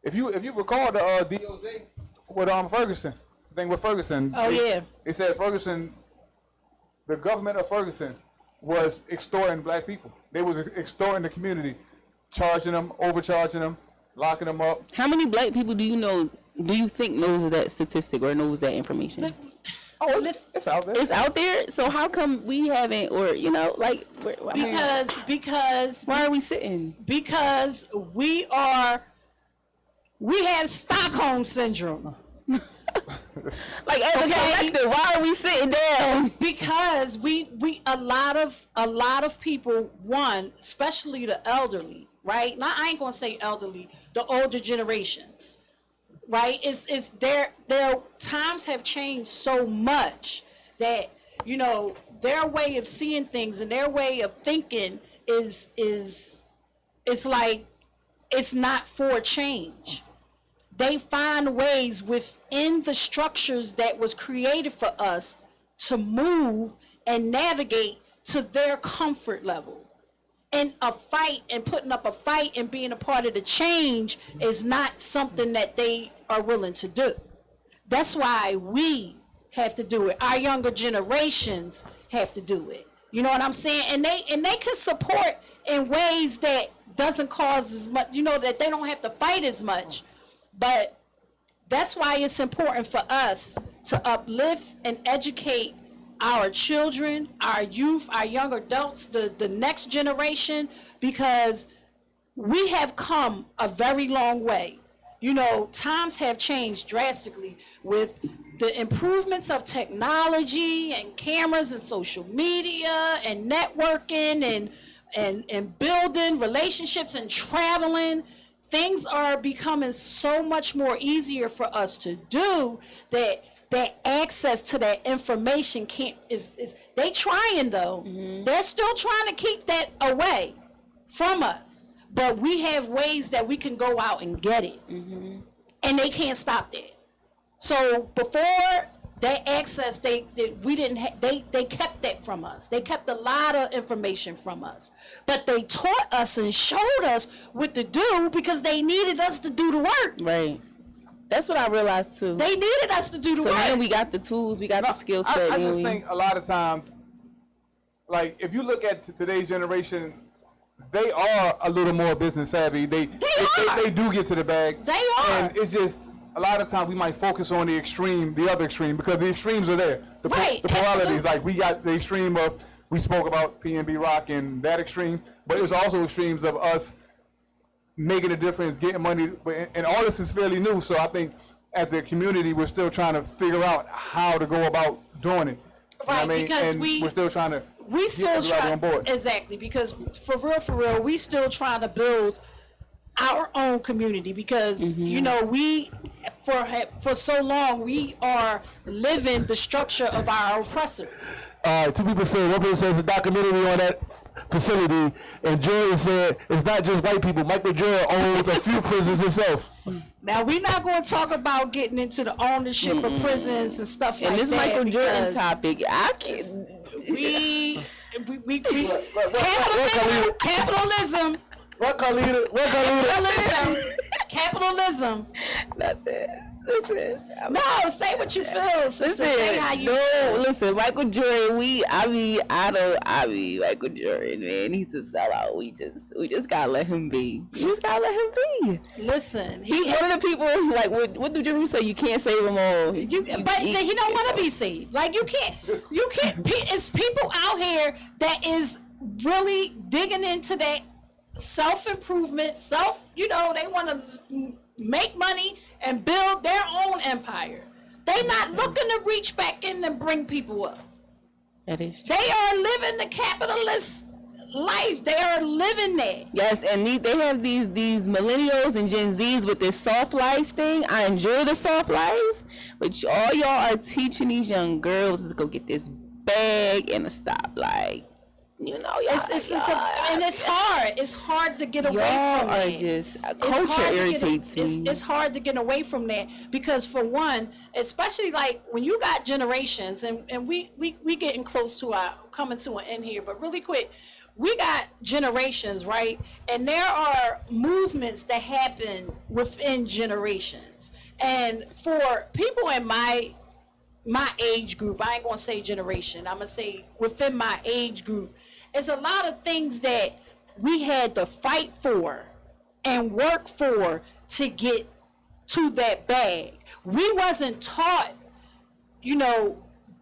If you recall the DOJ, with Ferguson. The thing with Ferguson. Oh, yeah. They said Ferguson, the government of Ferguson was extorting black people. They was extorting the community, charging them, overcharging them, locking them up. How many black people do you think knows that statistic or knows that information? It's out there. It's out there. So how come we haven't, or like? Because why are we sitting? Because we have Stockholm syndrome. Like as a collective, why are we sitting down? Because we a lot of people, one, especially the elderly, right? Now I ain't gonna say elderly, the older generations, right? Is their times have changed so much that their way of seeing things and their way of thinking is like it's not for change. They find ways within the structures that was created for us to move and navigate to their comfort level. And a fight and putting up a fight and being a part of the change is not something that they are willing to do. That's why we have to do it. Our younger generations have to do it. You know what I'm saying? And they can support in ways that doesn't cause as much, that they don't have to fight as much. But that's why it's important for us to uplift and educate our children, our youth, our young adults, the next generation, because we have come a very long way. Times have changed drastically with the improvements of technology and cameras and social media and networking and building relationships and traveling. Things are becoming so much more easier for us to do that access to that information they trying though. Mm-hmm. They're still trying to keep that away from us. But we have ways that we can go out and get it. Mm-hmm. And they can't stop that. So before that access, they kept that from us. They kept a lot of information from us. But they taught us and showed us what to do because they needed us to do the work. Right. That's what I realized too. They needed us to do the work. So then we got the tools, we got the skill set. I just think a lot of times, like if you look at today's generation, they are a little more business savvy. They do get to the bag. They are. And it's just a lot of times we might focus on the other extreme, because the extremes are there. The polarities, like we got the extreme of, we spoke about PNB Rock and that extreme, but there's also extremes of us making a difference, getting money, and all this is fairly new. So I think as a community, we're still trying to figure out how to go about doing it. Right, because we're still trying to on board. Exactly, because for real, we still trying to build our own community, because we for so long we are living the structure of our oppressors. Two people said, one person says a documentary on that facility, and Jordan said it's not just white people. Michael Jordan owns a few prisons himself. Now we're not going to talk about getting into the ownership of prisons and stuff like that. And this Michael Jordan topic, I can't. Capitalism. Capitalism. Listen. No, say what you feel. Sister. Say how you feel. Listen, Michael Jordan. Michael Jordan, man. He's a sellout. We just gotta let him be. Listen, he's one of the people. Like, what do Jarue say? You can't save them all. But he don't want to be saved. Like you can't. It's people out here that is really digging into that self-improvement. They want to make money and build their own empire. They're not looking to reach back in and bring people up. That is true. They are living the capitalist life. They are living that. Yes, and they have these millennials and Gen Zs with this soft life thing. I enjoy the soft life, but all y'all are teaching these young girls to go get this bag and a stop. Like, you know, y'all, and it's hard. It's hard to get away from that. Y'all are just culture irritates me. It's hard to get away from that because for one, especially like when you got generations, and we getting close to our coming to an end here, but really quick. We got generations, right? And there are movements that happen within generations. And for people in my age group, I ain't gonna say generation, I'm gonna say within my age group, it's a lot of things that we had to fight for and work for to get to that bag. We wasn't taught, you know,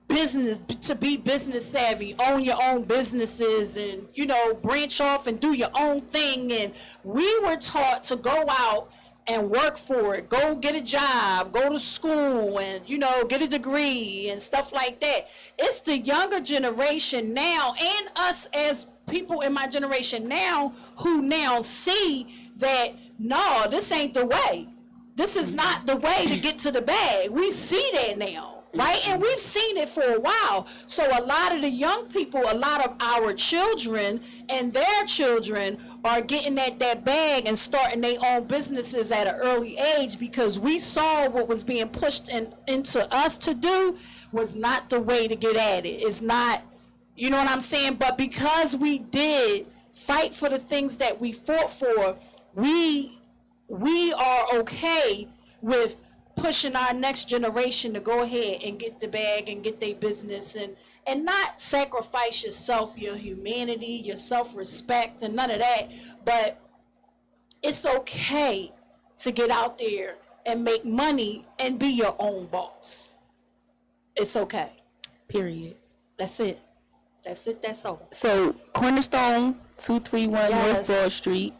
business, to be business savvy, own your own businesses, and you know, branch off and do your own thing. And we were taught to go out and work for it, go get a job, go to school, and you know, get a degree and stuff like that. It's the younger generation now, and us as people in my generation now, who now see that no, this ain't the way. This is not the way to get to the bag. We see that now. Right? And we've seen it for a while. So a lot of the young people, a lot of our children and their children are getting at that bag and starting their own businesses at an early age because we saw what was being pushed into us to do was not the way to get at it. It's not, you know what I'm saying? But because we did fight for the things that we fought for, we are okay with pushing our next generation to go ahead and get the bag and get their business and not sacrifice yourself, your humanity, your self-respect, and none of that. But it's okay to get out there and make money and be your own boss. It's okay. Period. That's it. That's it. That's all. So Cornerstone, 231 North Broad Street.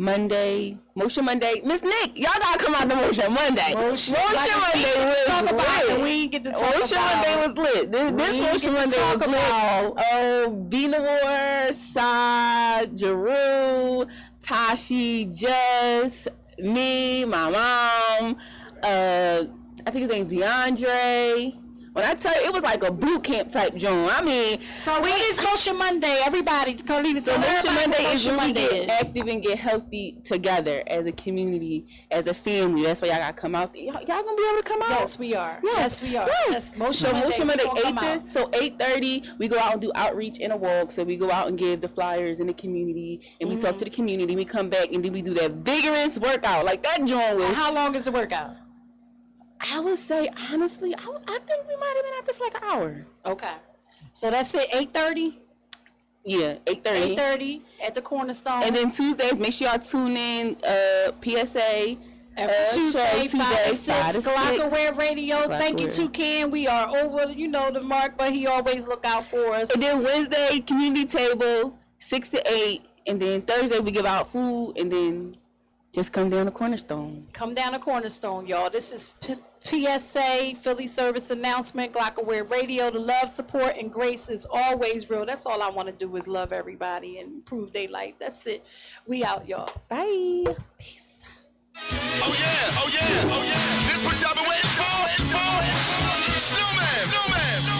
Monday, Motion Monday. Miss Nick, y'all gotta come out to Motion Monday. Motion Monday was talk about lit. it. We ain't get to talk Motion about Monday was lit. This Motion Monday was lit. Benawar, Sa, Jarue, Tashi, Jess, me, my mom, I think his name's DeAndre. When I tell you, it was like a boot camp type joint. I mean, so what is Motion Monday? Everybody's going to So Motion Monday is really get active and get healthy together as a community, as a family. That's why y'all got to come out. Y'all going to be able to come out? Yes, we are. Yes, we are. Yes. Motion Monday 8:30, we go out and do outreach and a walk. So we go out and give the flyers in the community, and we talk to the community. We come back, and then we do that vigorous workout. Like that joint was. How long is the workout? I would say, honestly, I think we might have been out there for like an hour. Okay. So that's it, 8:30? Yeah, 8:30. 8:30 at the Cornerstone. And then Tuesdays, make sure y'all tune in, PSA. Every Tuesday, 5 to 6, Glockaware Radio. Thank you, Toucan. We are over, the mark, but he always look out for us. And then Wednesday, community table, 6 to 8. And then Thursday, we give out food, and then just come down to Cornerstone. Come down to Cornerstone, y'all. This is PSA, Philly Service Announcement, Glockaware Radio. The love, support, and grace is always real. That's all I want to do is love everybody and improve their life. That's it. We out, y'all. Bye. Peace. Oh yeah, oh yeah, oh yeah. This what y'all been waiting for? Snowman.